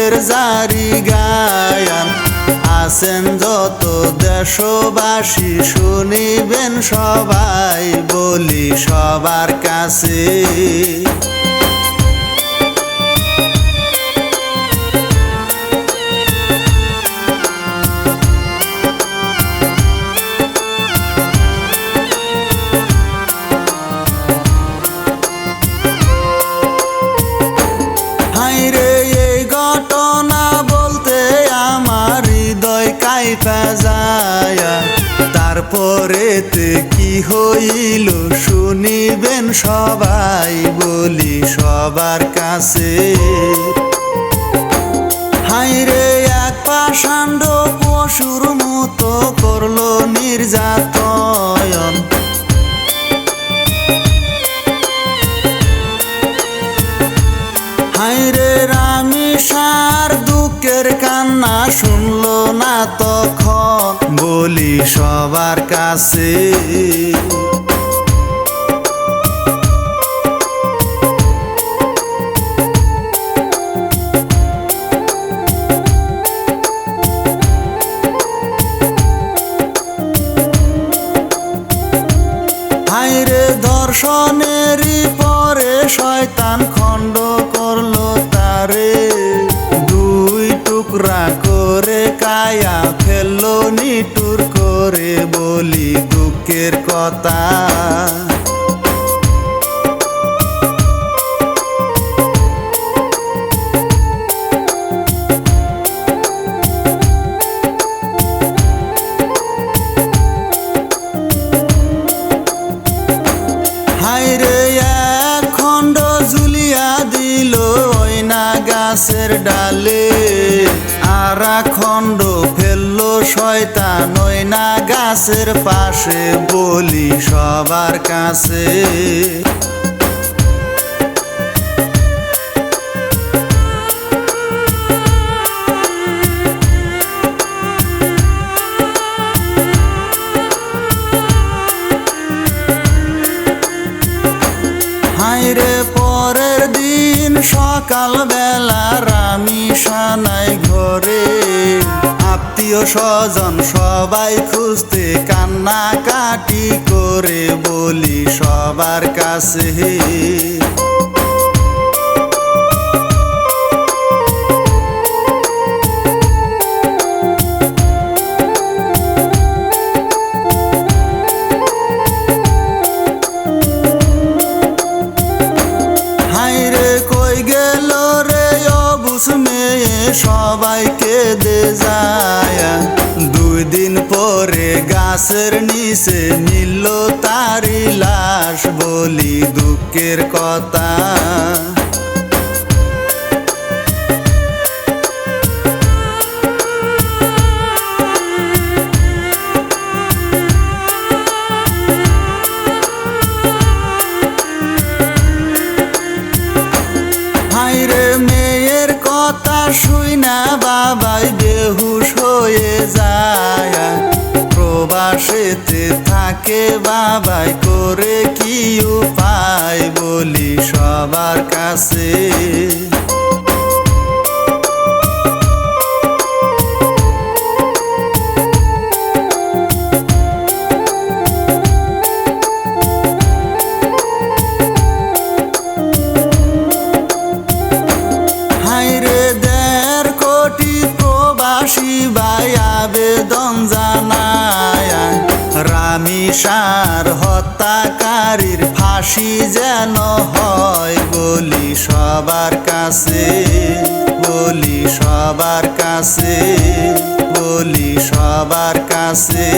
দুঃখের জারি গায়ান আছেন যত দেশবাসী শুনিবেন সবাই বলি সবার কাছে। হায়রে এই ঘটনা বলতে আমার হৃদয় কাইপা যায়, তারপরেতে কি হইল শুনিবেন সবাই বলি সবার কাছে। হায়রে এক পাষাণ্ড পশুর মতো করলো নির্যাতন, হায়রে রামেশার দুঃখের কান্না শুনলো না তখন বলি সবার কাছে। হায়রে ধর্ষণেরই পরে শয়তান খণ্ড করলো তারে, দুই টুকরা করে কায়া ফেললো নিটুর করে বলি দুঃখের কথা। হায়রে এক খণ্ড ঝুলিয়া দিল ওইনা গাছের ডালে, আর খণ্ড ফেললো শয়তান ওইনা গাছের পাশে বলি সবার কাছে। হায়রে পরের দিন সকাল বেলা রামেশা নাই ঘরে, আত্মীয় স্বজন সবাই খুঁজতে কান্না কাটি করে বলি সবার কাছে। হায়রে কই গেল রে অবুঝ মেয়ে সবাইকে দে যায়, দুই দিন পরে গাছের নিচে মিলল তারি লাশ বলি দুঃখের কথা। হায়রে মেয়ের কথা শুইনা বাবাই বেহুশ হয়ে যায়, প্রবাসেতে থাকে বাবাই করে কি উপায় বলি সবার কাছে। হায়রে ১.৫ কোটি প্রবাসী ভাই আবেদন জানায়, রামেশার হত্যাকারীর ফাঁসি যেন হয় বলি সবার কাছে, বলি সবার কাছে, বলি সবার কাছে।